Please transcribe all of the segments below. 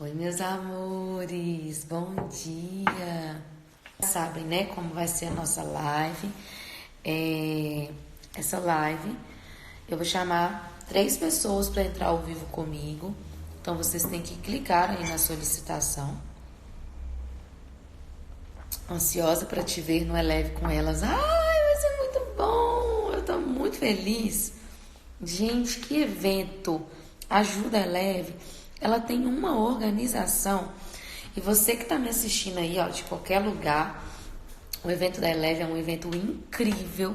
Oi, meus amores, bom dia! Sabem, né, como vai ser a nossa live? Essa live eu vou chamar 3 pessoas para entrar ao vivo comigo. Então vocês têm que clicar aí na solicitação. Ansiosa para te ver no Eleve com elas. Ai, vai ser muito bom! Eu tô muito feliz. Gente, que evento! Ajuda Eleve. Ela tem uma organização. E você que está me assistindo aí, ó, de qualquer lugar, o evento da Eleve é um evento incrível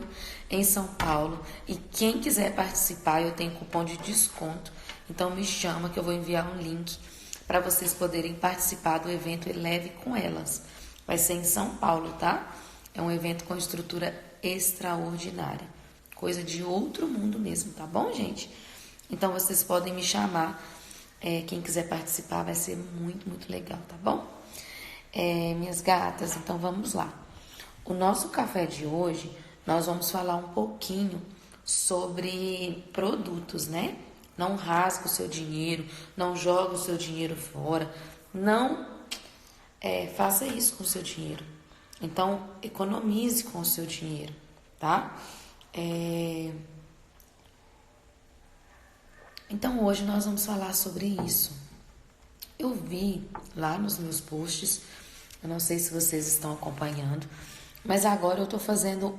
em São Paulo. E quem quiser participar, eu tenho cupom de desconto. Então me chama que eu vou enviar um link para vocês poderem participar do evento Eleve com elas. Vai ser em São Paulo, tá? É um evento com estrutura extraordinária. Coisa de outro mundo mesmo, tá bom, gente? Então vocês podem me chamar. Quem quiser participar vai ser muito, muito legal, tá bom? Minhas gatas, então vamos lá. O nosso café de hoje, nós vamos falar um pouquinho sobre produtos, né? Não rasga o seu dinheiro, não joga o seu dinheiro fora, não faça isso com o seu dinheiro. Então, economize com o seu dinheiro, tá? Então, hoje nós vamos falar sobre isso. Eu vi lá nos meus posts, eu não sei se vocês estão acompanhando, mas agora eu estou fazendo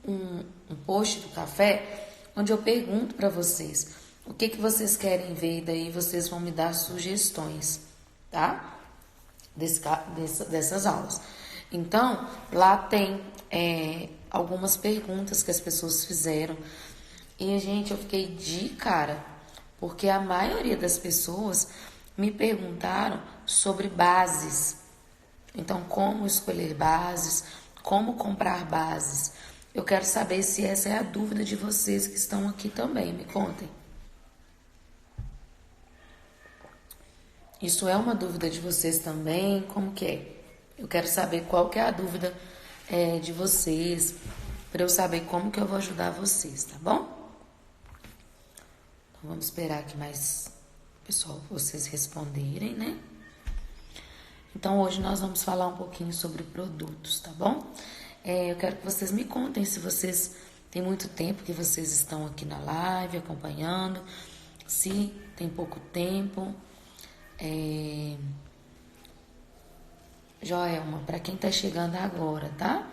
um post do café onde eu pergunto para vocês o que vocês querem ver, e daí vocês vão me dar sugestões, tá? Dessas aulas. Então, lá tem algumas perguntas que as pessoas fizeram e, gente, eu fiquei de cara, porque a maioria das pessoas me perguntaram sobre bases. Então, como escolher bases, como comprar bases. Eu quero saber se essa é a dúvida de vocês que estão aqui também. Me contem. Isso é uma dúvida de vocês também? Como que é? Eu quero saber qual que é a dúvida de vocês, para eu saber como que eu vou ajudar vocês, tá bom? Então, vamos esperar aqui mais, pessoal, vocês responderem, né? Então, hoje nós vamos falar um pouquinho sobre produtos, tá bom? Eu quero que vocês me contem se vocês têm muito tempo que vocês estão aqui na live acompanhando, se tem pouco tempo. Joelma, para quem tá chegando agora, tá?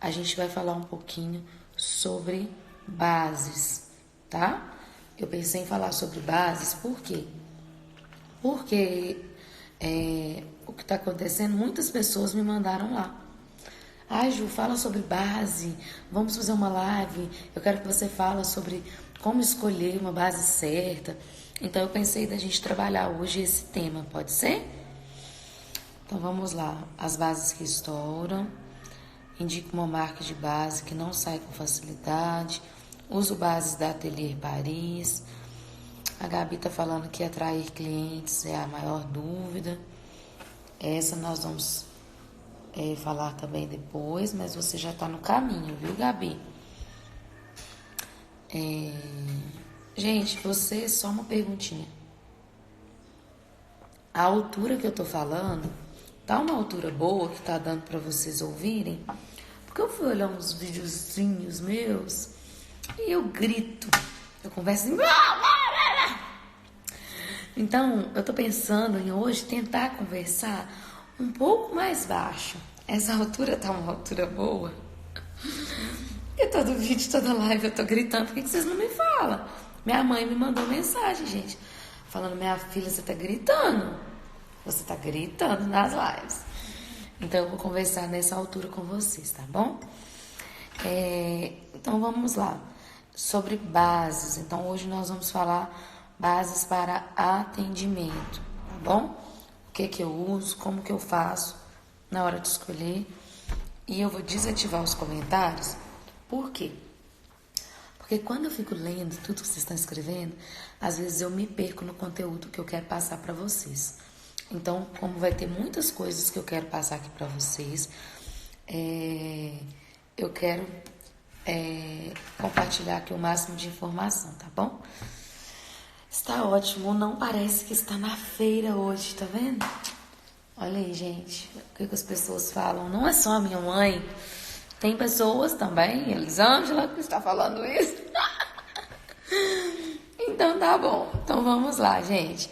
A gente vai falar um pouquinho sobre bases, tá? Eu pensei em falar sobre bases, por quê? Porque o que está acontecendo, muitas pessoas me mandaram lá. Ai, Ju, fala sobre base, vamos fazer uma live, eu quero que você fale sobre como escolher uma base certa. Então, eu pensei da gente trabalhar hoje esse tema, pode ser? Então, vamos lá. As bases que estouram. Indico uma marca de base que não sai com facilidade. Uso bases da Atelier Paris. A Gabi tá falando que atrair clientes é a maior dúvida. Essa nós vamos falar também depois, mas você já tá no caminho, viu, Gabi? Gente, você, só uma perguntinha. A altura que eu tô falando, tá uma altura boa que tá dando pra vocês ouvirem? Porque eu fui olhar uns videozinhos meus e eu grito. Eu converso assim. Então, eu tô pensando em hoje tentar conversar um pouco mais baixo. Essa altura tá uma altura boa. E todo vídeo, toda live eu tô gritando. Por que vocês não me falam? Minha mãe me mandou mensagem, gente, falando: minha filha, você tá gritando. Você tá gritando nas lives. Então eu vou conversar nessa altura com vocês, tá bom? Então vamos lá. Sobre bases. Então hoje nós vamos falar bases para atendimento, tá bom? O que eu uso, como que eu faço na hora de escolher. E eu vou desativar os comentários. Por quê? Porque quando eu fico lendo tudo que vocês estão escrevendo, às vezes eu me perco no conteúdo que eu quero passar para vocês. Então, como vai ter muitas coisas que eu quero passar aqui para vocês, eu quero compartilhar aqui o máximo de informação, tá bom? Está ótimo, não parece que está na feira hoje, tá vendo? Olha aí, gente, o que as pessoas falam. Não é só a minha mãe, tem pessoas também, Elisângela, que está falando isso. Então tá bom, então vamos lá, gente.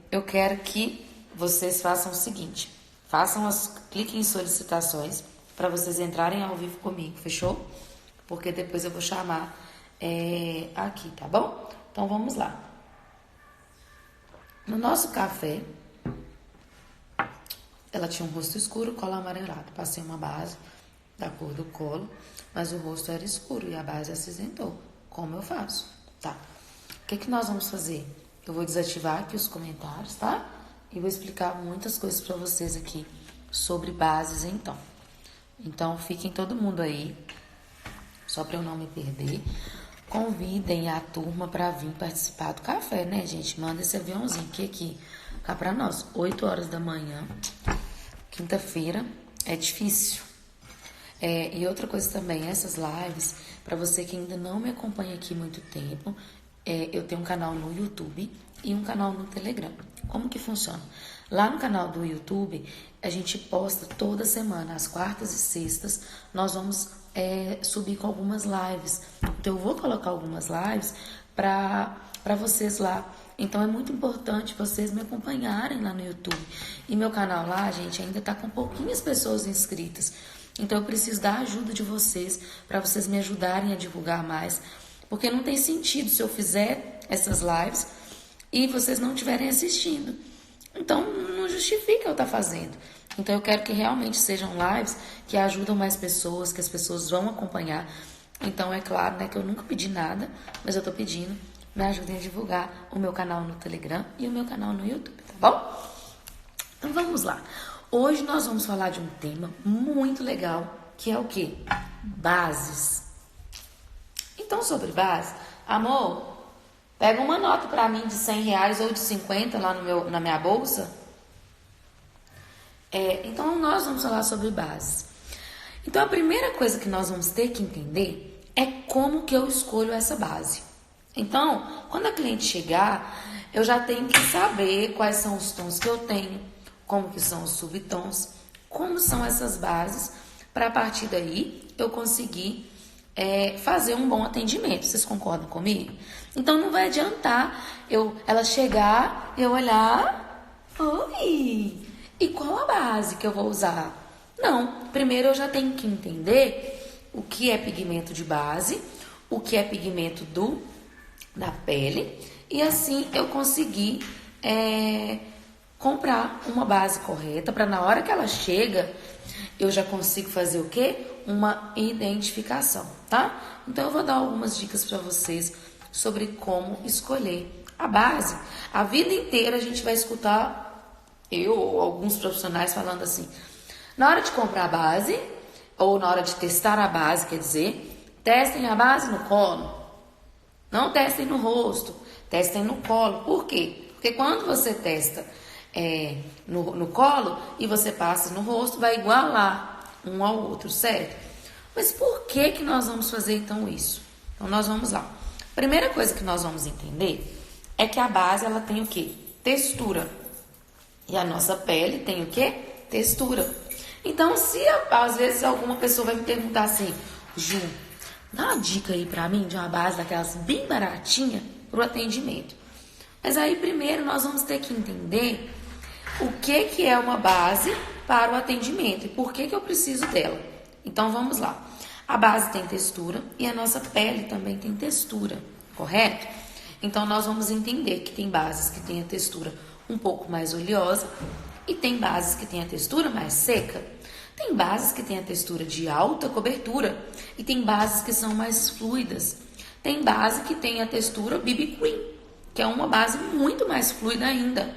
Eu quero que vocês façam o seguinte, cliquem em solicitações para vocês entrarem ao vivo comigo, fechou? Porque depois eu vou chamar aqui, tá bom? Então vamos lá. No nosso café, ela tinha um rosto escuro, colo amarelado. Passei uma base da cor do colo, mas o rosto era escuro e a base acinzentou. Como eu faço? Tá. O que nós vamos fazer? Eu vou desativar aqui os comentários, tá? E vou explicar muitas coisas para vocês aqui sobre bases, então. Então, fiquem todo mundo aí, só para eu não me perder. Convidem a turma para vir participar do café, né, gente? Manda esse aviãozinho aqui cá para nós. 8 horas da manhã, quinta-feira, é difícil. E outra coisa também, essas lives, para você que ainda não me acompanha aqui há muito tempo, eu tenho um canal no YouTube e um canal no Telegram. Como que funciona? Lá no canal do YouTube, a gente posta toda semana, às quartas e sextas, nós vamos subir com algumas lives. Então, eu vou colocar algumas lives para vocês lá. Então, é muito importante vocês me acompanharem lá no YouTube. E meu canal lá, gente, ainda tá com pouquinhas pessoas inscritas. Então, eu preciso da ajuda de vocês, para vocês me ajudarem a divulgar mais. Porque não tem sentido se eu fizer essas lives e vocês não estiverem assistindo. Então, não justifica eu estar fazendo. Então, eu quero que realmente sejam lives que ajudam mais pessoas, que as pessoas vão acompanhar. Então, é claro, né, que eu nunca pedi nada, mas eu tô pedindo, me ajudem a divulgar o meu canal no Telegram e o meu canal no YouTube, tá bom? Então, vamos lá. Hoje nós vamos falar de um tema muito legal, que é o quê? Bases. Então, sobre base, amor, pega uma nota pra mim de R$100 ou de 50 lá na minha bolsa. Então, nós vamos falar sobre bases. Então, a primeira coisa que nós vamos ter que entender é como que eu escolho essa base. Então, quando a cliente chegar, eu já tenho que saber quais são os tons que eu tenho, como que são os subtons, como são essas bases, para a partir daí eu conseguir fazer um bom atendimento. Vocês concordam comigo? Então, não vai adiantar ela chegar, eu olhar, oi, e qual a base que eu vou usar? Não, primeiro eu já tenho que entender o que é pigmento de base, o que é pigmento da pele, e assim eu conseguir comprar uma base correta, para na hora que ela chega, eu já consigo fazer o quê? Uma identificação, tá? Então, eu vou dar algumas dicas para vocês sobre como escolher a base. A vida inteira a gente vai escutar eu ou alguns profissionais falando assim, na hora de comprar a base, ou na hora de testar a base, quer dizer, testem a base no colo. Não testem no rosto, testem no colo. Por quê? Porque quando você testa no colo e você passa no rosto, vai igualar um ao outro, certo? Mas por que nós vamos fazer então isso? Então, nós vamos lá. Primeira coisa que nós vamos entender é que a base, ela tem o quê? Textura. E a nossa pele tem o quê? Textura. Então, se às vezes alguma pessoa vai me perguntar assim, Ju, dá uma dica aí pra mim de uma base daquelas bem baratinha pro atendimento. Mas aí, primeiro, nós vamos ter que entender o que é uma base para o atendimento e por que eu preciso dela. Então, vamos lá. A base tem textura e a nossa pele também tem textura, correto? Então, nós vamos entender que tem bases que têm a textura um pouco mais oleosa e tem bases que têm a textura mais seca. Tem bases que têm a textura de alta cobertura e tem bases que são mais fluidas. Tem base que tem a textura BB Cream, que é uma base muito mais fluida ainda.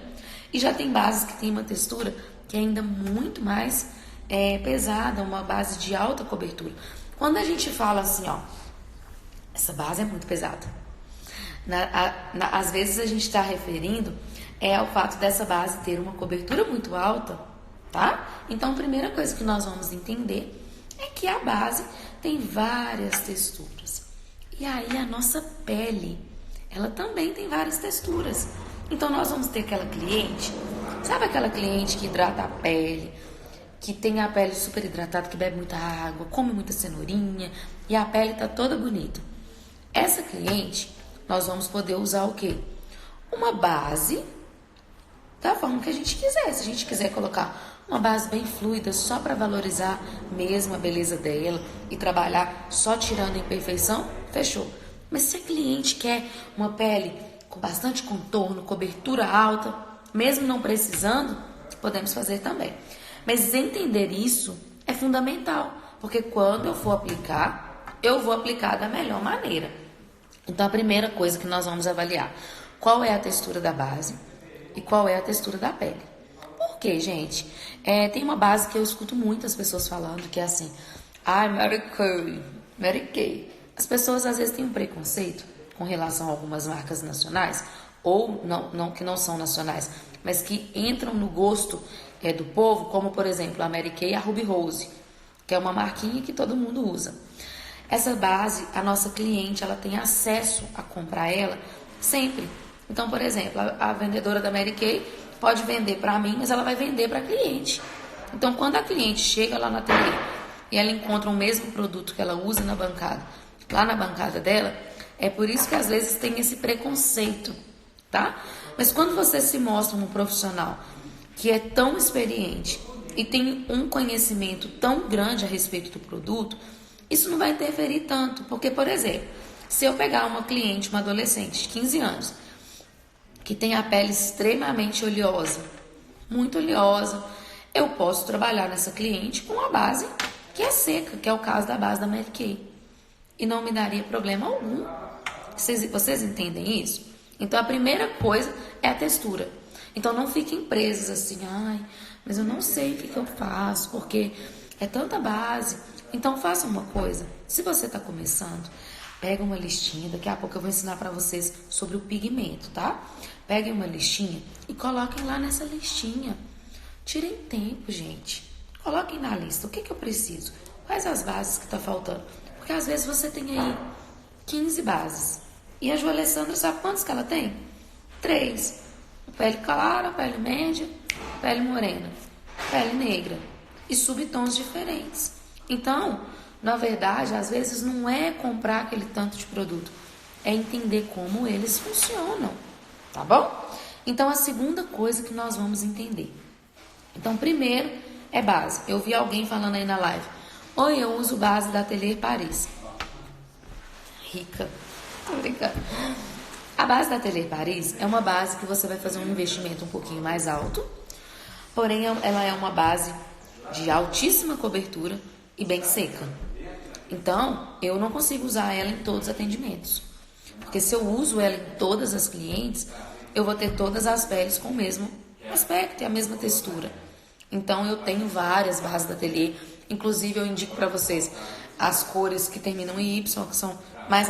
E já tem bases que tem uma textura que é ainda muito mais pesada, uma base de alta cobertura. Quando a gente fala assim, ó, essa base é muito pesada. Às vezes a gente está referindo ao fato dessa base ter uma cobertura muito alta, tá? Então, a primeira coisa que nós vamos entender é que a base tem várias texturas. E aí, a nossa pele, ela também tem várias texturas. Então nós vamos ter aquela cliente, sabe aquela cliente que hidrata a pele, que tem a pele super hidratada, que bebe muita água, come muita cenourinha e a pele tá toda bonita. Essa cliente, nós vamos poder usar o quê? Uma base da forma que a gente quiser. Se a gente quiser colocar uma base bem fluida só para valorizar mesmo a beleza dela e trabalhar só tirando a imperfeição, fechou. Mas se a cliente quer uma pele com bastante contorno, cobertura alta, mesmo não precisando, podemos fazer também. Mas entender isso é fundamental, porque quando eu for aplicar, eu vou aplicar da melhor maneira. Então a primeira coisa que nós vamos avaliar, qual é a textura da base e qual é a textura da pele. Por quê, gente? Tem uma base que eu escuto muitas pessoas falando, que é assim, Mary Kay, Mary Kay. As pessoas às vezes têm um preconceito com relação a algumas marcas nacionais, ou não que não são nacionais, mas que entram no gosto do povo, como por exemplo a Mary Kay e a Ruby Rose, que é uma marquinha que todo mundo usa. Essa base, a nossa cliente, ela tem acesso a comprar ela sempre. Então, por exemplo, a vendedora da Mary Kay pode vender para mim, mas ela vai vender para a cliente. Então, quando a cliente chega lá na ateliê e ela encontra o mesmo produto que ela usa na bancada, lá na bancada dela, é por isso que às vezes tem esse preconceito, tá? Mas quando você se mostra um profissional que é tão experiente e tem um conhecimento tão grande a respeito do produto, isso não vai interferir tanto. Porque, por exemplo, se eu pegar uma cliente, uma adolescente de 15 anos, que tem a pele extremamente oleosa, muito oleosa, eu posso trabalhar nessa cliente com uma base que é seca, que é o caso da base da Mary Kay. E não me daria problema algum. Vocês entendem isso? Então, a primeira coisa é a textura. Então, não fiquem presos assim, mas eu não sei o que eu faço, porque é tanta base. Então, faça uma coisa. Se você está começando, pega uma listinha. Daqui a pouco eu vou ensinar para vocês sobre o pigmento, tá? Peguem uma listinha e coloquem lá nessa listinha. Tirem tempo, gente. Coloquem na lista. O que eu preciso? Quais as bases que está faltando? Porque às vezes você tem aí 15 bases. E a Ju Alessandra, sabe quantas que ela tem? 3. Pele clara, pele média, pele morena, pele negra. E subtons diferentes. Então, na verdade, às vezes não é comprar aquele tanto de produto. É entender como eles funcionam. Tá bom? Então, a segunda coisa que nós vamos entender. Então, primeiro é base. Eu vi alguém falando aí na live. Oi, eu uso base da Atelier Paris. Rica. Tô brincando. A base da Atelier Paris é uma base que você vai fazer um investimento um pouquinho mais alto. Porém, ela é uma base de altíssima cobertura e bem seca. Então, eu não consigo usar ela em todos os atendimentos. Porque se eu uso ela em todas as clientes, eu vou ter todas as peles com o mesmo aspecto e a mesma textura. Então, eu tenho várias bases da Atelier. Inclusive, eu indico para vocês as cores que terminam em Y, que são mais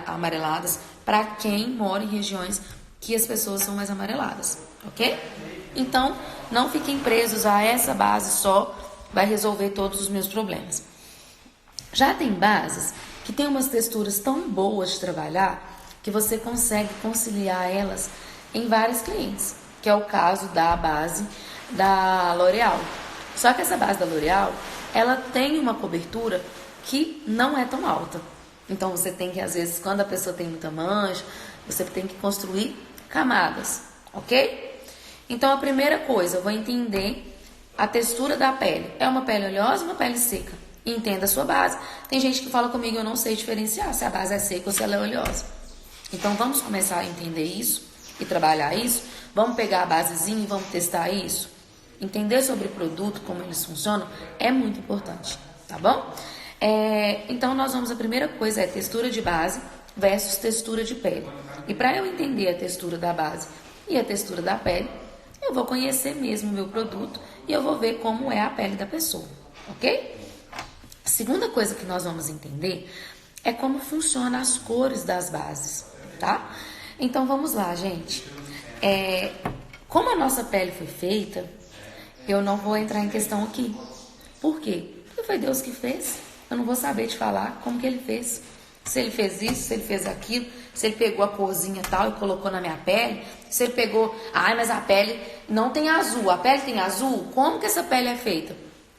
amareladas, para quem mora em regiões que as pessoas são mais amareladas, ok? Então, não fiquem presos a essa base só, vai resolver todos os meus problemas. Já tem bases que tem umas texturas tão boas de trabalhar que você consegue conciliar elas em vários clientes, que é o caso da base da L'Oréal. Só que essa base da L'Oréal, ela tem uma cobertura que não é tão alta. Então, você tem que, às vezes, quando a pessoa tem muita mancha, você tem que construir camadas, ok? Então, a primeira coisa, eu vou entender a textura da pele. É uma pele oleosa ou uma pele seca? Entenda a sua base. Tem gente que fala comigo, eu não sei diferenciar se a base é seca ou se ela é oleosa. Então, vamos começar a entender isso e trabalhar isso. Vamos pegar a basezinha e vamos testar isso. Entender sobre o produto, como eles funcionam, é muito importante, tá bom? Então, a primeira coisa é textura de base versus textura de pele. E para eu entender a textura da base e a textura da pele, eu vou conhecer mesmo o meu produto e eu vou ver como é a pele da pessoa, ok? A segunda coisa que nós vamos entender é como funcionam as cores das bases, tá? Então, vamos lá, gente. Como a nossa pele foi feita, eu não vou entrar em questão aqui. Por quê? Porque foi Deus que fez. Eu não vou saber te falar como que ele fez. Se ele fez isso, se ele fez aquilo, se ele pegou a corzinha tal e colocou na minha pele, se ele pegou, mas a pele não tem azul, a pele tem azul, como que essa pele é feita?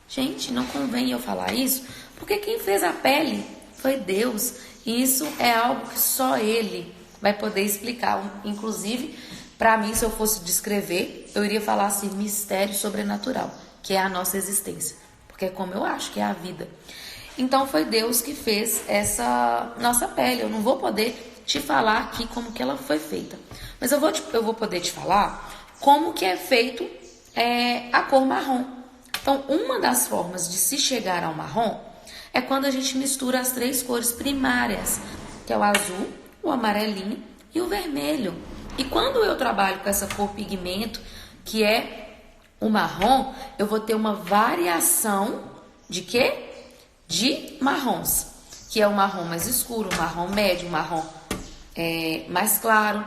Gente, não convém eu falar isso, porque quem fez a pele foi Deus, e isso é algo que só Ele vai poder explicar. Inclusive, para mim, se eu fosse descrever, eu iria falar assim, mistério sobrenatural, que é a nossa existência, porque é como eu acho que é a vida. Então foi Deus que fez essa nossa pele. Eu não vou poder te falar aqui como que ela foi feita, mas eu vou poder te falar como que é feito a cor marrom. Então, uma das formas de se chegar ao marrom é quando a gente mistura as 3 cores primárias, que é o azul, o amarelinho e o vermelho. E quando eu trabalho com essa cor pigmento, que é o marrom, eu vou ter uma variação de quê? De marrons, que é o marrom mais escuro, o marrom médio, o marrom mais claro.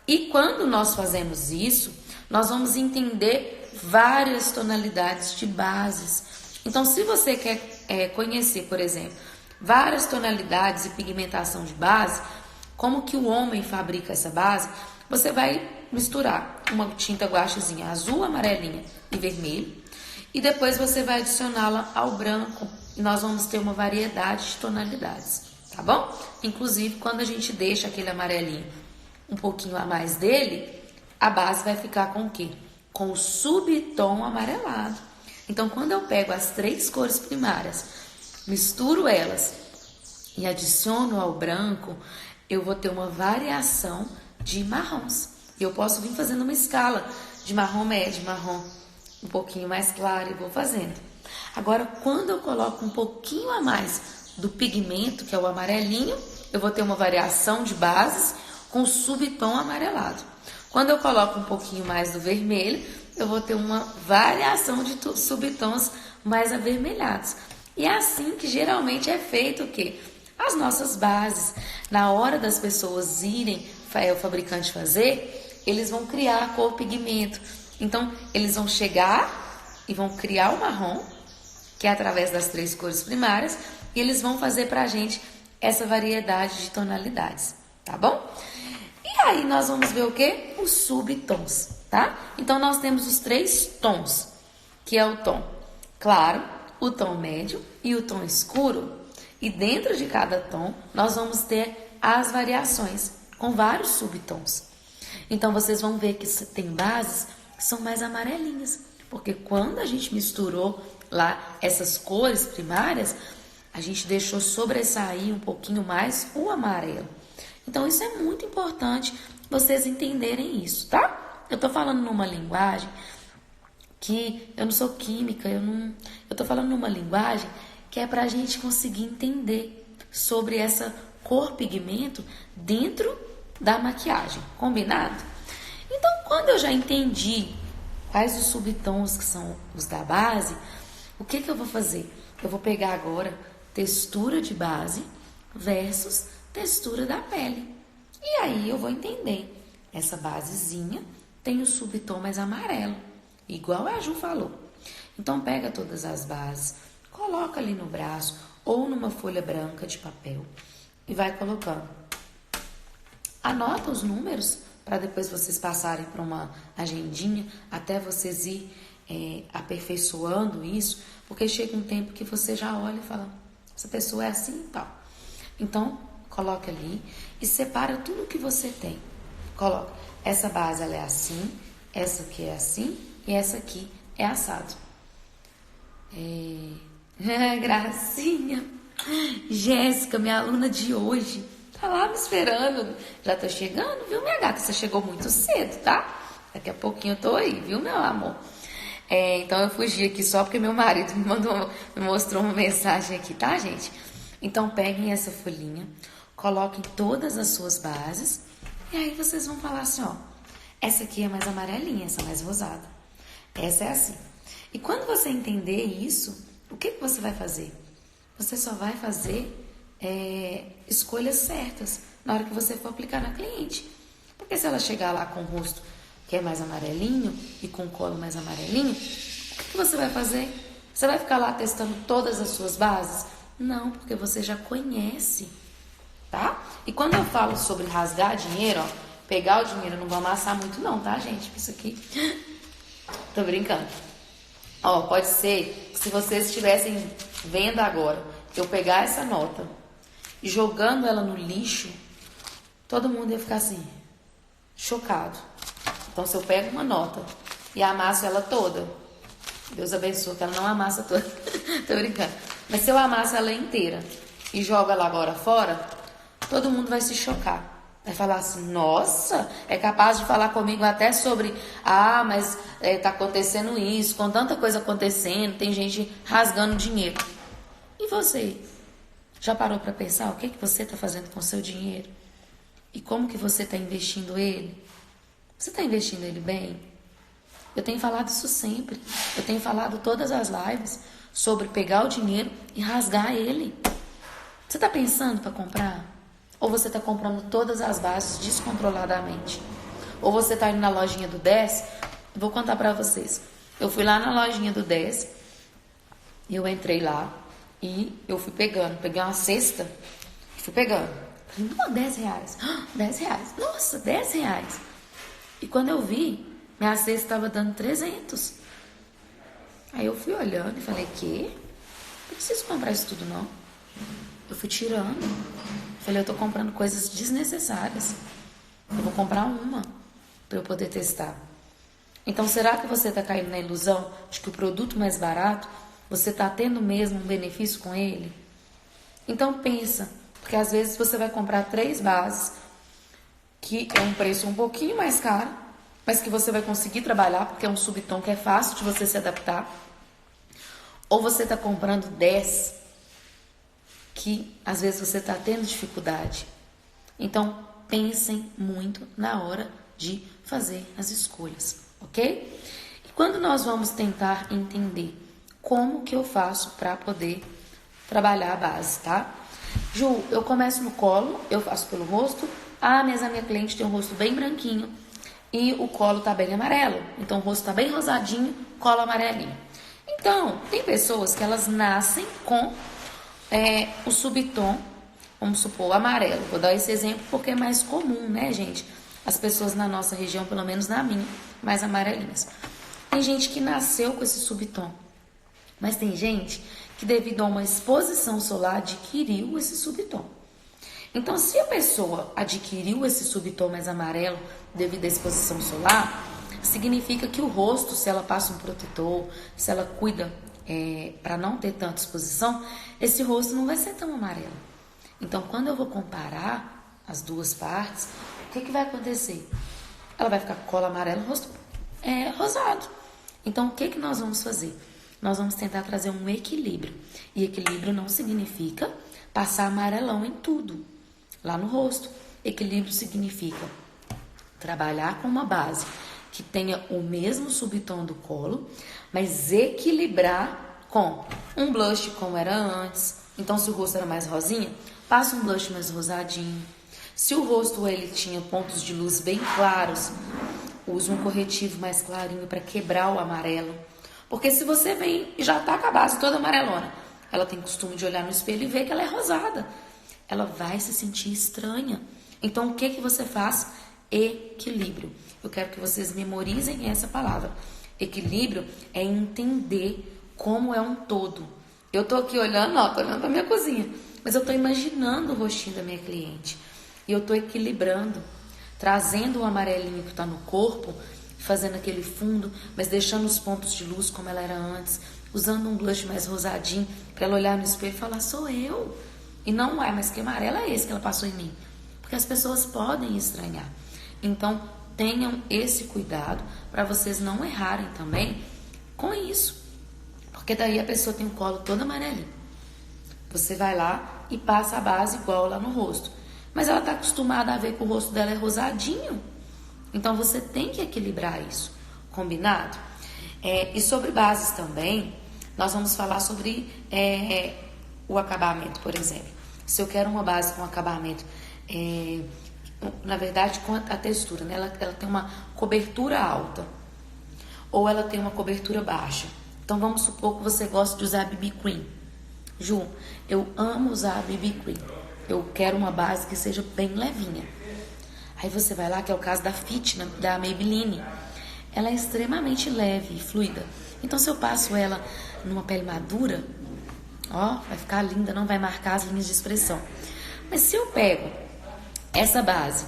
E quando nós fazemos isso, nós vamos entender várias tonalidades de bases. Então, se você quer conhecer, por exemplo, várias tonalidades e pigmentação de base, como que o homem fabrica essa base, você vai misturar uma tinta guachezinha azul, amarelinha e vermelho, e depois você vai adicioná-la ao branco, e nós vamos ter uma variedade de tonalidades, tá bom? Inclusive, quando a gente deixa aquele amarelinho um pouquinho a mais dele, a base vai ficar com o quê? Com o subtom amarelado. Então, quando eu pego as 3 cores primárias, misturo elas e adiciono ao branco, eu vou ter uma variação de marrons. E eu posso vir fazendo uma escala de marrom médio, marrom um pouquinho mais claro e vou fazendo. Agora, quando eu coloco um pouquinho a mais do pigmento, que é o amarelinho, eu vou ter uma variação de bases com subtom amarelado. Quando eu coloco um pouquinho mais do vermelho, eu vou ter uma variação de subtons mais avermelhados. E é assim que geralmente é feito o quê? As nossas bases. Na hora das pessoas irem, o fabricante fazer, eles vão criar a cor pigmento. Então, eles vão chegar e vão criar o marrom, que é através das 3 cores primárias, e eles vão fazer pra gente essa variedade de tonalidades, tá bom? E aí nós vamos ver o quê? Os subtons, tá? Então, nós temos os 3 tons, que é o tom claro, o tom médio e o tom escuro. E dentro de cada tom, nós vamos ter as variações, com vários subtons. Então, vocês vão ver que tem bases que são mais amarelinhas, porque quando a gente misturou lá essas cores primárias, a gente deixou sobressair um pouquinho mais o amarelo. Então, isso é muito importante vocês entenderem isso, tá? Eu tô falando numa linguagem que eu não sou química, eu tô falando numa linguagem que é pra gente conseguir entender sobre essa cor pigmento dentro da maquiagem, combinado? Então, quando eu já entendi quais os subtons que são os da base, o que eu vou fazer? Eu vou pegar agora textura de base versus textura da pele. E aí eu vou entender. Essa basezinha tem o subtom mais amarelo, igual a Ju falou. Então pega todas as bases, coloca ali no braço ou numa folha branca de papel e vai colocando. Anota os números para depois vocês passarem para uma agendinha, até vocês ir aperfeiçoando isso, porque chega um tempo que você já olha e fala, essa pessoa é assim e tal. Então, coloca ali e separa tudo que você tem. Coloca, essa base ela é assim, essa aqui é assim e essa aqui é assado. Gracinha, Jéssica, minha aluna de hoje, tá lá me esperando. Já tô chegando, viu, minha gata? Você chegou muito cedo, tá? Daqui a pouquinho eu tô aí, viu, meu amor? Então eu fugi aqui só porque meu marido me mostrou uma mensagem aqui, tá, gente? Então peguem essa folhinha, coloquem todas as suas bases e aí vocês vão falar assim, ó, essa aqui é mais amarelinha, essa é mais rosada. Essa é assim. E quando você entender isso, o que você vai fazer? Você só vai fazer escolhas certas na hora que você for aplicar na cliente. Porque se ela chegar lá com o rosto que é mais amarelinho e com o colo mais amarelinho, o que você vai fazer? Você vai ficar lá testando todas as suas bases? Não, porque você já conhece tá? E quando eu falo sobre rasgar dinheiro, ó, pegar o dinheiro, eu não vou amassar muito não, tá, gente? Isso aqui, tô brincando. Ó, pode ser que se vocês estivessem vendo agora, eu pegar essa nota e jogando ela no lixo, todo mundo ia ficar assim, chocado. Então, se eu pego uma nota e amasso ela toda, Deus abençoe que ela não amassa toda, tô brincando. Mas se eu amasso ela inteira e jogo ela agora fora, todo mundo vai se chocar. Vai falar assim, nossa, é capaz de falar comigo até sobre, mas tá acontecendo isso, com tanta coisa acontecendo, tem gente rasgando dinheiro. E você? Já parou para pensar o que você está fazendo com o seu dinheiro? E como que você está investindo ele? Você está investindo ele bem? Eu tenho falado isso sempre. Eu tenho falado todas as lives sobre pegar o dinheiro e rasgar ele. Você está pensando para comprar? Ou você está comprando todas as bases descontroladamente? Ou você está indo na lojinha do 10? Vou contar para vocês. Eu fui lá na lojinha do 10, eu entrei lá e eu fui pegando. Peguei uma cesta e fui pegando. Falei, não, 10 reais. 10 reais. Nossa, 10 reais. E quando eu vi, minha cesta estava dando 300. Aí eu fui olhando e falei, não preciso comprar isso tudo não. Eu fui tirando. Falei, eu tô comprando coisas desnecessárias. Eu vou comprar uma para eu poder testar. Então, será que você está caindo na ilusão de que o produto mais barato, você está tendo mesmo um benefício com ele? Então, pensa, porque às vezes você vai comprar 3 bases, que é um preço um pouquinho mais caro, mas que você vai conseguir trabalhar, porque é um subtom que é fácil de você se adaptar. Ou você está comprando 10, que às vezes você está tendo dificuldade. Então, pensem muito na hora de fazer as escolhas, ok? E quando nós vamos tentar entender como que eu faço para poder trabalhar a base, tá? Ju, eu começo no colo, eu faço pelo rosto. Mas a minha cliente tem um rosto bem branquinho e o colo tá bem amarelo. Então, o rosto tá bem rosadinho, colo amarelinho. Então, tem pessoas que elas nascem com o subtom, vamos supor, o amarelo. Vou dar esse exemplo porque é mais comum, né, gente? As pessoas na nossa região, pelo menos na minha, mais amarelinhas. Tem gente que nasceu com esse subtom, mas tem gente que devido a uma exposição solar adquiriu esse subtom. Então, se a pessoa adquiriu esse subtom mais amarelo devido à exposição solar, significa que o rosto, se ela passa um protetor, se ela cuida para não ter tanta exposição, esse rosto não vai ser tão amarelo. Então, quando eu vou comparar as duas partes, o que vai acontecer? Ela vai ficar com cola amarela e o rosto rosado. Então, o que nós vamos fazer? Nós vamos tentar trazer um equilíbrio. E equilíbrio não significa passar amarelão em tudo. Lá no rosto, equilíbrio significa trabalhar com uma base que tenha o mesmo subtom do colo, mas equilibrar com um blush como era antes. Então, se o rosto era mais rosinha, passa um blush mais rosadinho. Se o rosto ele tinha pontos de luz bem claros, use um corretivo mais clarinho para quebrar o amarelo. Porque se você vem e já tá com a base toda amarelona, ela tem costume de olhar no espelho e ver que ela é rosada. Ela vai se sentir estranha. Então, o que você faz? Equilíbrio. Eu quero que vocês memorizem essa palavra. Equilíbrio é entender como é um todo. Eu tô aqui olhando, tô olhando pra minha cozinha, mas eu tô imaginando o rostinho da minha cliente. E eu tô equilibrando, trazendo o amarelinho que tá no corpo, fazendo aquele fundo, mas deixando os pontos de luz como ela era antes, usando um blush mais rosadinho, pra ela olhar no espelho e falar, sou eu. E não, mas que amarelo é esse que ela passou em mim? Porque as pessoas podem estranhar. Então, tenham esse cuidado para vocês não errarem também com isso. Porque daí a pessoa tem o colo todo amarelinho. Você vai lá e passa a base igual lá no rosto. Mas ela está acostumada a ver que o rosto dela é rosadinho. Então, você tem que equilibrar isso. Combinado? E sobre bases também, nós vamos falar sobre o acabamento, por exemplo. Se eu quero uma base com acabamento, na verdade, com a textura, né? Ela tem uma cobertura alta ou ela tem uma cobertura baixa. Então, vamos supor que você gosta de usar BB Cream. Ju, eu amo usar BB Cream. eu quero uma base que seja bem levinha. Aí você vai lá, que é o caso da Fit, da Maybelline. Ela é extremamente leve e fluida. Então, se eu passo ela numa pele madura, ó, vai ficar linda, não vai marcar as linhas de expressão. Mas se eu pego essa base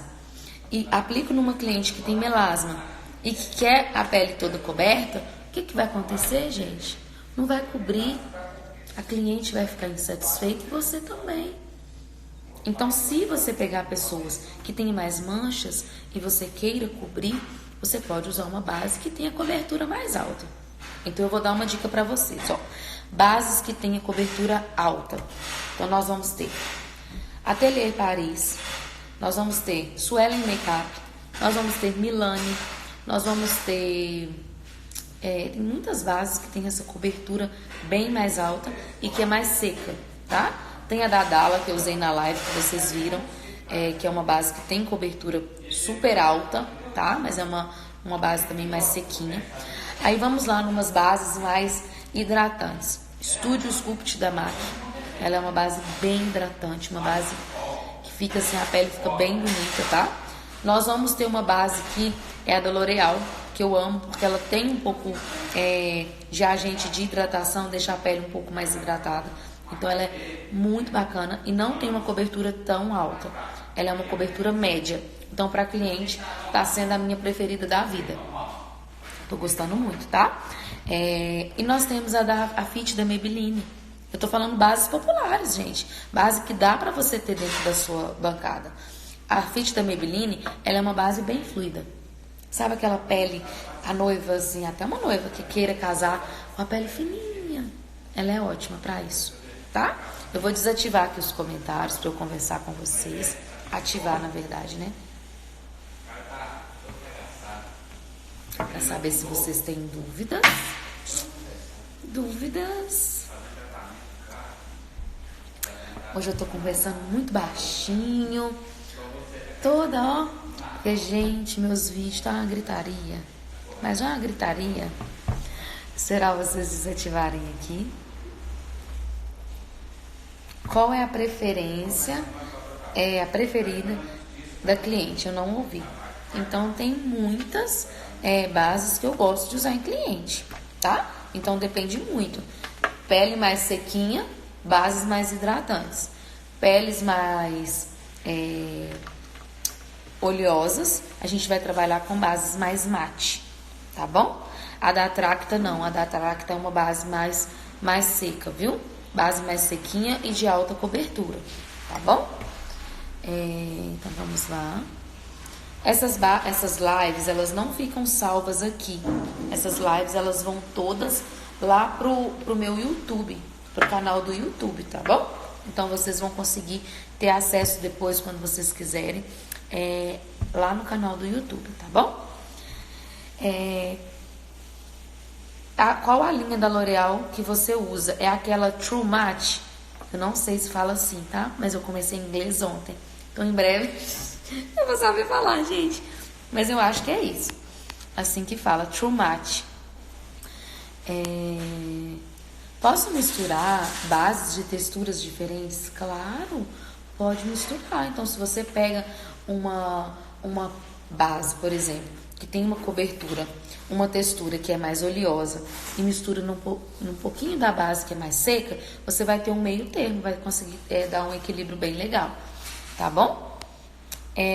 e aplico numa cliente que tem melasma e que quer a pele toda coberta, o que vai acontecer, gente? Não vai cobrir, a cliente vai ficar insatisfeita e você também. Então, se você pegar pessoas que têm mais manchas e você queira cobrir, você pode usar uma base que tenha cobertura mais alta. Então, eu vou dar uma dica para vocês, ó. Bases que tenha cobertura alta. Então, nós vamos ter Atelier Paris, nós vamos ter Suelen Makeup, nós vamos ter Milani, nós vamos ter... tem muitas bases que tem essa cobertura bem mais alta e que é mais seca, tá? Tem a da Dalla, que eu usei na live, que vocês viram, que é uma base que tem cobertura super alta, tá? Mas é uma base também mais sequinha. Aí vamos lá numas bases mais hidratantes. Studio Sculpt da MAC. Ela é uma base bem hidratante, uma base que fica assim, a pele fica bem bonita, tá? Nós vamos ter uma base que é a da L'Oréal, que eu amo, porque ela tem um pouco de agente de hidratação, deixa a pele um pouco mais hidratada. Então ela é muito bacana e não tem uma cobertura tão alta. Ela é uma cobertura média. Então para cliente tá sendo a minha preferida da vida. Tô gostando muito, tá? E nós temos a Fit da Maybelline. Eu tô falando bases populares, gente. Base que dá pra você ter dentro da sua bancada. A Fit da Maybelline, ela é uma base bem fluida. Sabe aquela pele, a noiva, assim, até uma noiva que queira casar com a pele fininha. Ela é ótima pra isso, tá? Eu vou desativar aqui os comentários pra eu conversar com vocês. Ativar, na verdade, né? Pra saber se vocês têm dúvidas. Hoje eu tô conversando muito baixinho. Toda, ó. Porque, gente, meus vídeos tá uma gritaria. Mas já uma gritaria. Será vocês desativarem aqui? Qual é a preferência? É a preferida da cliente? Eu não ouvi. Então, tem muitas bases que eu gosto de usar em cliente, tá? Então, depende muito. Pele mais sequinha, bases mais hidratantes. Peles mais oleosas, a gente vai trabalhar com bases mais mate, tá bom? A da Tracta não, a da Tracta é uma base mais seca, viu? Base mais sequinha e de alta cobertura, tá bom? Então, vamos lá. Essas lives, elas não ficam salvas aqui. Essas lives, elas vão todas lá pro meu YouTube, pro canal do YouTube, tá bom? Então, vocês vão conseguir ter acesso depois, quando vocês quiserem, lá no canal do YouTube, tá bom? Qual a linha da L'Oréal que você usa? É aquela True Matte? Eu não sei se fala assim, tá? Mas eu comecei em inglês ontem. Então, em breve, eu vou saber falar, gente. Mas eu acho que é isso. Assim que fala, True Matte. Posso misturar bases de texturas diferentes? Claro, pode misturar. Então, se você pega uma base, por exemplo, que tem uma cobertura, uma textura que é mais oleosa e mistura num pouquinho da base que é mais seca, você vai ter um meio termo, vai conseguir dar um equilíbrio bem legal, tá bom?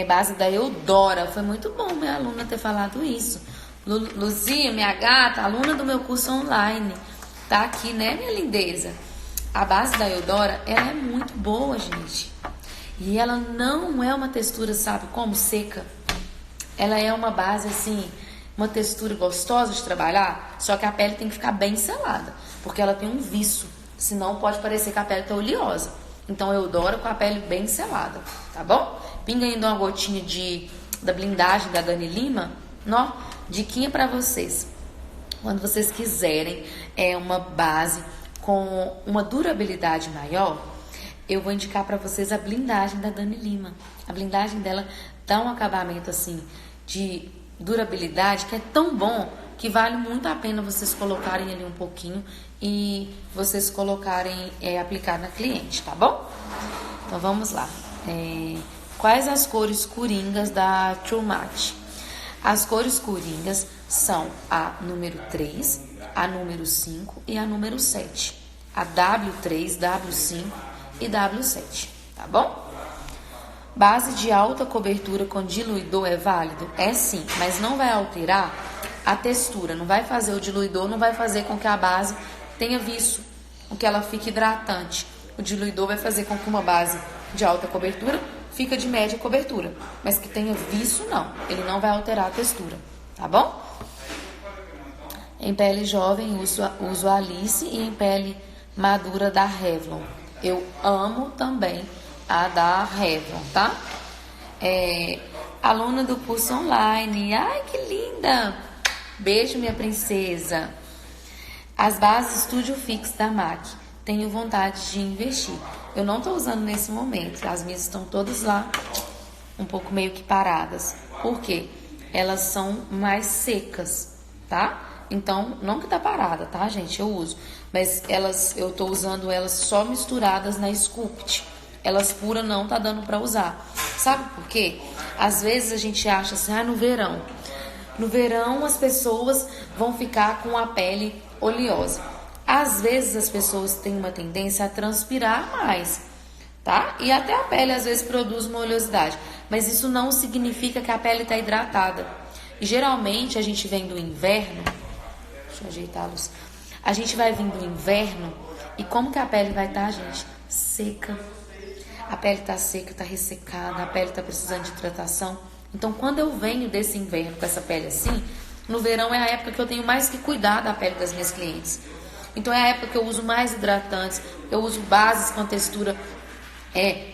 Base da Eudora, foi muito bom minha aluna ter falado isso. Luzia, minha gata, aluna do meu curso online, tá aqui, né, minha lindeza? A base da Eudora, ela é muito boa, gente. E ela não é uma textura, sabe como? Seca. Ela é uma base, assim, uma textura gostosa de trabalhar, só que a pele tem que ficar bem selada, porque ela tem um viço, senão pode parecer que a pele tá oleosa. Então, eu adoro com a pele bem selada, tá bom? Pinga ainda uma gotinha da blindagem da Dani Lima, ó, diquinha pra vocês. Quando vocês quiserem uma base com uma durabilidade maior, eu vou indicar pra vocês a blindagem da Dani Lima. A blindagem dela dá um acabamento, assim, de durabilidade que é tão bom que vale muito a pena vocês colocarem ali um pouquinho e vocês colocarem, aplicar na cliente, tá bom? Então vamos lá. Quais as cores coringas da True Match? As cores coringas são a número 3, a número 5 e a número 7. A W3, W5 e W7, tá bom? Base de alta cobertura com diluidor é válido? É sim, mas não vai alterar a textura, não vai fazer o diluidor, não vai fazer com que a base tenha viço, com que ela fique hidratante. O diluidor vai fazer com que uma base de alta cobertura fica de média cobertura, mas que tenha viço não, ele não vai alterar a textura, tá bom? Em pele jovem uso a Alice e em pele madura da Revlon. Eu amo também a da Revlon, tá? Aluna do curso online, ai que linda! Beijo, minha princesa. As bases Studio Fix da MAC, tenho vontade de investir. Eu não tô usando nesse momento, as minhas estão todas lá, um pouco meio que paradas. Por quê? Elas são mais secas, tá? Então, não que tá parada, tá, gente? Eu uso. Mas eu tô usando elas só misturadas na Sculpt. Elas puras não tá dando pra usar. Sabe por quê? Às vezes a gente acha assim, no verão. No verão as pessoas vão ficar com a pele oleosa. Às vezes as pessoas têm uma tendência a transpirar mais, tá? E até a pele às vezes produz uma oleosidade. Mas isso não significa que a pele tá hidratada. E geralmente a gente vem do inverno. Deixa eu ajeitar a luz. A gente vai vir do inverno e como que a pele vai estar, gente? Seca. A pele tá seca, tá ressecada, a pele tá precisando de hidratação. Então, quando eu venho desse inverno com essa pele assim, no verão é a época que eu tenho mais que cuidar da pele das minhas clientes. Então, é a época que eu uso mais hidratantes, eu uso bases com textura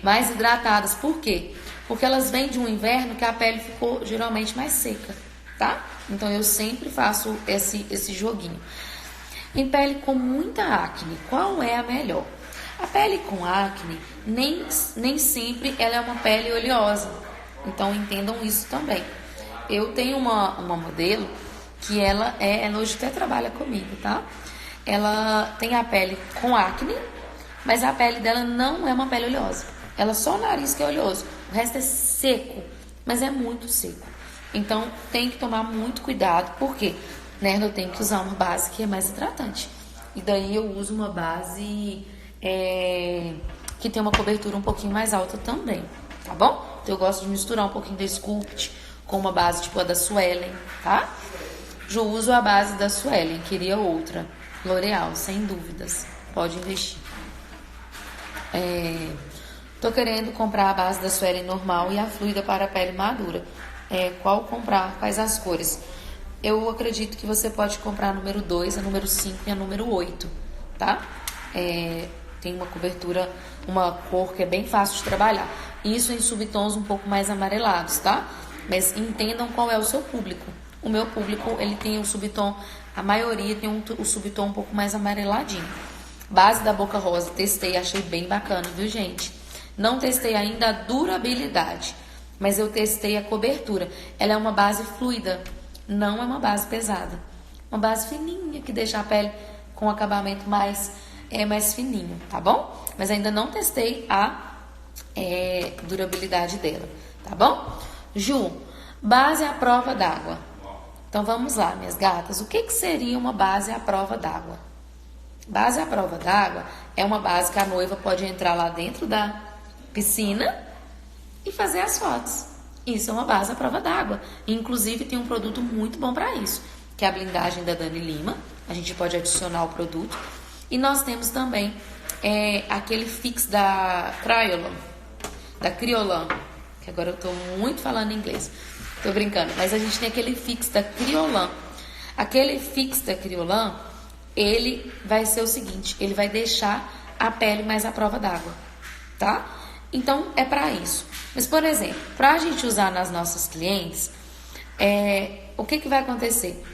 mais hidratadas. Por quê? Porque elas vêm de um inverno que a pele ficou geralmente mais seca, tá? Então, eu sempre faço esse joguinho. Em pele com muita acne, qual é a melhor? A pele com acne, nem sempre ela é uma pele oleosa. Então, entendam isso também. Eu tenho uma modelo que ela hoje até trabalha comigo, tá? Ela tem a pele com acne, mas a pele dela não é uma pele oleosa. Ela só o nariz que é oleoso. O resto é seco, mas é muito seco. Então, tem que tomar muito cuidado, porque eu tenho que usar uma base que é mais hidratante. E daí eu uso uma base que tem uma cobertura um pouquinho mais alta também, tá bom? Então, eu gosto de misturar um pouquinho da Sculpt com uma base tipo a da Suelen, tá? Eu uso a base da Suelen, queria outra. L'Oreal, sem dúvidas. Pode investir. Tô querendo comprar a base da Suelen normal e a fluida para a pele madura. Qual comprar? Quais as cores? Eu acredito que você pode comprar a número 2, a número 5 e a número 8, tá? Tem uma cobertura, uma cor que é bem fácil de trabalhar. Isso em subtons um pouco mais amarelados, tá? Mas entendam qual é o seu público. O meu público, ele tem um subtom, a maioria tem um subtom um pouco mais amareladinho. Base da Boca Rosa, testei, achei bem bacana, viu, gente? Não testei ainda a durabilidade, mas eu testei a cobertura. Ela é uma base fluida, não é uma base pesada. Uma base fininha, que deixa a pele com acabamento mais fininho, tá bom? Mas ainda não testei a durabilidade dela, tá bom? Ju, base à prova d'água. Então vamos lá, minhas gatas. O que seria uma base à prova d'água? Base à prova d'água é uma base que a noiva pode entrar lá dentro da piscina e fazer as fotos. Isso é uma base à prova d'água. Inclusive tem um produto muito bom para isso, que é a blindagem da Dani Lima. A gente pode adicionar o produto. E nós temos também aquele fix da Kryolan, que agora eu tô muito falando inglês. Tô brincando, mas a gente tem aquele fix da Kryolan. Aquele fix da Kryolan, ele vai ser o seguinte, ele vai deixar a pele mais à prova d'água, tá? Então, é para isso. Mas, por exemplo, para a gente usar nas nossas clientes, o que vai acontecer?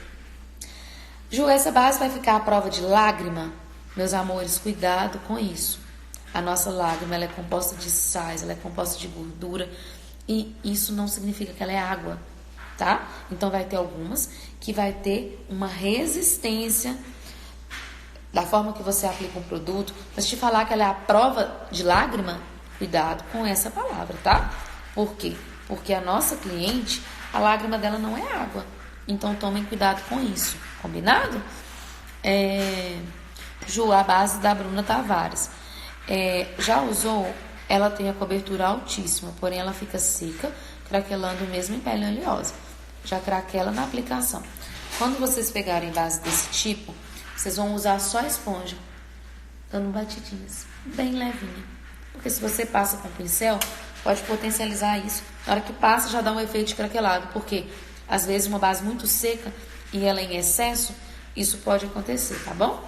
Ju, essa base vai ficar à prova de lágrima? Meus amores, cuidado com isso. A nossa lágrima, ela é composta de sais, ela é composta de gordura. E isso não significa que ela é água, tá? Então, vai ter algumas que vai ter uma resistência da forma que você aplica um produto. Mas te falar que ela é a prova de lágrima, Cuidado com essa palavra, tá? Por quê? Porque a nossa cliente, a lágrima dela não é água. Então, tomem cuidado com isso. Combinado? Ju, a base da Bruna Tavares. Já usou? Ela tem a cobertura altíssima, porém ela fica seca, craquelando mesmo em pele oleosa. Já craquela na aplicação. Quando vocês pegarem base desse tipo, vocês vão usar só a esponja, dando batidinhas, bem levinha. Porque se você passa com pincel, pode potencializar isso. Na hora que passa, já dá um efeito de craquelado. Porque, às vezes, uma base muito seca e ela em excesso, isso pode acontecer, tá bom?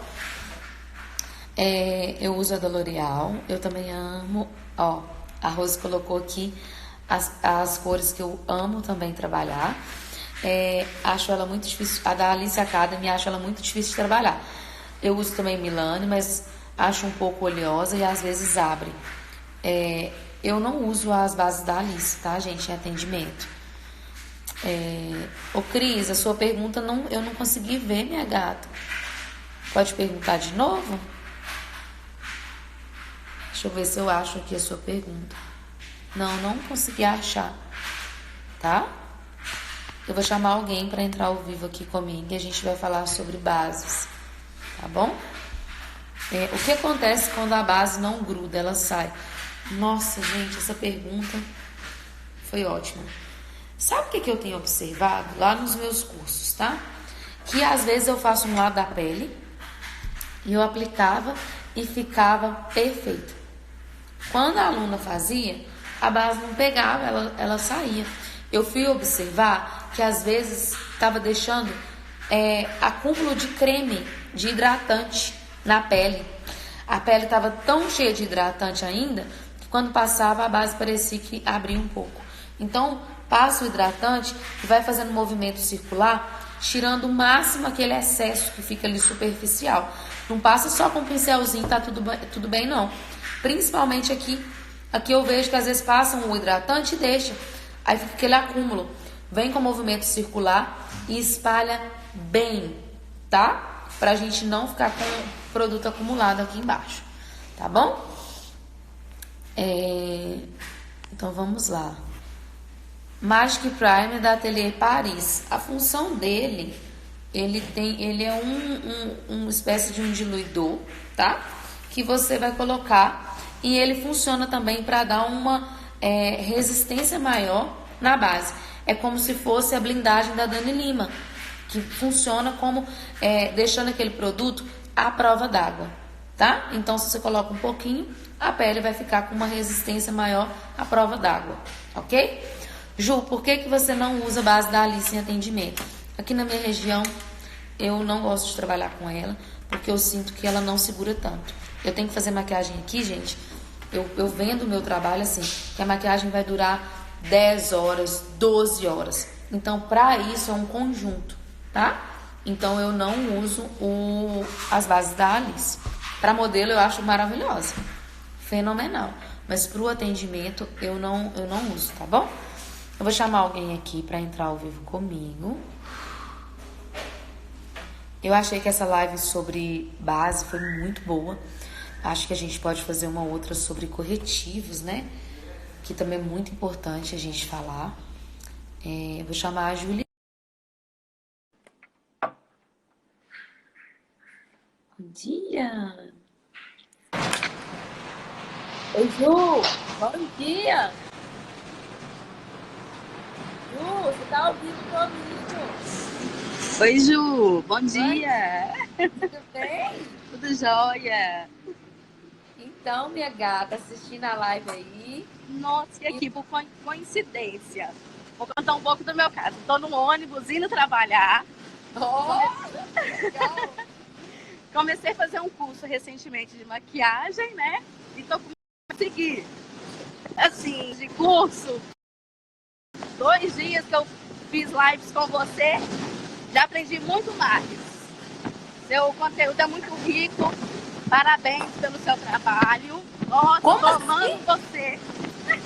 Eu uso a da L'Oreal. Eu também amo. Ó, a Rose colocou aqui as cores que eu amo também trabalhar. Acho ela muito difícil. A da Alice Academy, acho ela muito difícil de trabalhar. Eu uso também Milani, mas acho um pouco oleosa e às vezes abre. Eu não uso as bases da Alice, tá, gente, em atendimento. Ô Cris, a sua pergunta eu não consegui ver, minha gata. Pode perguntar de novo? Deixa eu ver se eu acho aqui a sua pergunta. Não consegui achar, tá? Eu vou chamar alguém para entrar ao vivo aqui comigo e a gente vai falar sobre bases, tá bom? O que acontece quando a base não gruda, ela sai? Nossa, gente, essa pergunta foi ótima. Sabe o que eu tenho observado lá nos meus cursos, tá? Que às vezes eu faço um lado da pele e eu aplicava e ficava perfeito. Quando a aluna fazia, a base não pegava, ela saía. Eu fui observar que às vezes estava deixando acúmulo de creme, de hidratante na pele. A pele estava tão cheia de hidratante ainda que quando passava a base parecia que abria um pouco. Então, passa o hidratante e vai fazendo movimento circular, tirando o máximo aquele excesso que fica ali superficial. Não passa só com um pincelzinho, tá tudo bem não. Principalmente aqui eu vejo que às vezes passam o hidratante e deixa. Aí fica aquele acúmulo. Vem com o movimento circular e espalha bem, tá? Pra gente não ficar com o produto acumulado aqui embaixo, tá bom? Então vamos lá. Magic Primer da Atelier Paris. A função dele, ele é uma espécie de um diluidor, tá? Que você vai colocar e ele funciona também para dar uma resistência maior na base. É como se fosse a blindagem da Dani Lima, que funciona como deixando aquele produto à prova d'água, tá? Então, se você coloca um pouquinho, a pele vai ficar com uma resistência maior à prova d'água, ok? Ju, por que você não usa a base da Alice em atendimento? Aqui na minha região, eu não gosto de trabalhar com ela, porque eu sinto que ela não segura tanto. Eu tenho que fazer maquiagem aqui, gente. Eu vendo o meu trabalho assim, que a maquiagem vai durar 10 horas, 12 horas. Então, para isso, é um conjunto, tá? Então, eu não uso as bases da Alice. Para modelo, eu acho maravilhosa. Fenomenal. Mas para o atendimento, eu não uso, tá bom? Eu vou chamar alguém aqui para entrar ao vivo comigo. Eu achei que essa live sobre base foi muito boa. Acho que a gente pode fazer uma outra sobre corretivos, né? Que também é muito importante a gente falar. Eu vou chamar a Júlia. Bom dia! Oi, Ju! Bom dia! Ju, você tá ao vivo comigo? Oi, Ju! Bom dia! Tudo bem? Tudo jóia? Então, minha gata, assistindo a live aí. Nossa, e aqui, por coincidência, vou contar um pouco do meu caso. Estou no ônibus indo trabalhar. Oh, legal! Comecei a fazer um curso recentemente de maquiagem, né? E tô conseguindo, assim, de curso. 2 dias que eu fiz lives com você, já aprendi muito mais. Seu conteúdo é muito rico. Parabéns pelo seu trabalho. Nossa, tô amando você.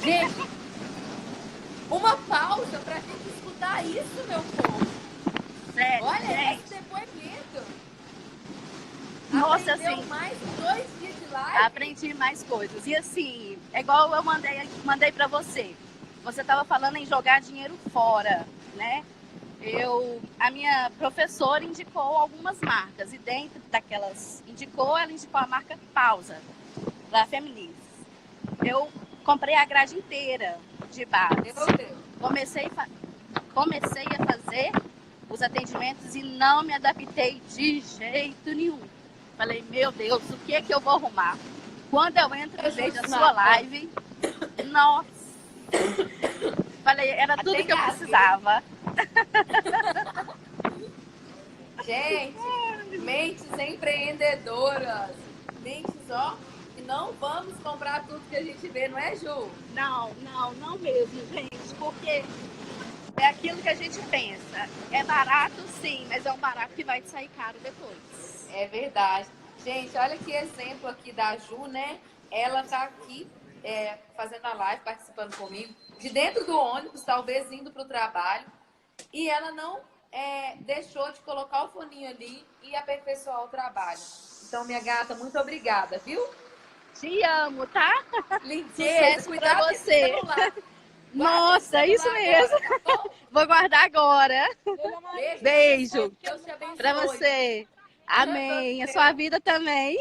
Gente, uma pausa pra gente escutar isso, meu povo. Sério, Olha gente. esse depoimento. Nossa, Aprendeu assim, mais em 2 dias de live? aprendi mais coisas. E assim, É igual eu mandei para você. Você estava falando em jogar dinheiro fora, né? A minha professora indicou algumas marcas e dentro daquelas ela indicou a marca Pausa, da Feminist. Eu comprei a grade inteira de bares. Meu Deus. Comecei a fazer os atendimentos e não me adaptei de jeito nenhum. Falei, meu Deus, o que é que eu vou arrumar? Quando eu entro e vejo a sua live, nossa! Falei, era tudo que eu precisava. Gente, mentes empreendedoras. Mentes, ó, que não vamos comprar tudo que a gente vê, não é, Ju? Não mesmo, gente, porque é aquilo que a gente pensa. É barato, sim, mas é um barato que vai te sair caro depois. É verdade. Gente, olha que exemplo aqui da Ju, né? Ela tá aqui fazendo a live, participando comigo, de dentro do ônibus, talvez indo para o trabalho, e ela não deixou de colocar o foninho ali e aperfeiçoar o trabalho. Então, minha gata, muito obrigada, viu? Te amo, tá? Limpeza, Cuidado pra você. Nossa, isso mesmo. Agora, tá bom? Vou guardar agora. Beijo Deus te abençoe. pra você. Amém. A sua vida também.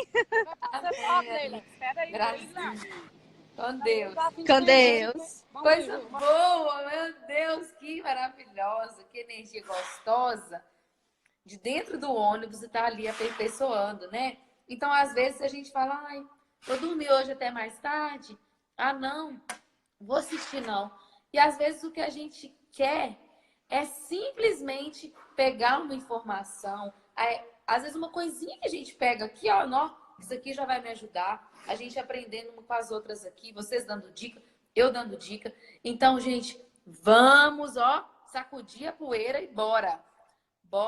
Amém. Graças. Com Deus. Com Deus. Coisa boa, meu Deus, que maravilhosa, que energia gostosa. De dentro do ônibus e tá ali aperfeiçoando, né? Então, às vezes, a gente fala, ai, vou dormir hoje até mais tarde. Ah, não, vou assistir não. E às vezes o que a gente quer é simplesmente pegar uma informação. Às vezes uma coisinha que a gente pega aqui, ó, não, isso aqui já vai me ajudar. A gente aprendendo uma com as outras aqui, vocês dando dica, eu dando dica. Então, gente, vamos, ó, sacudir a poeira e bora.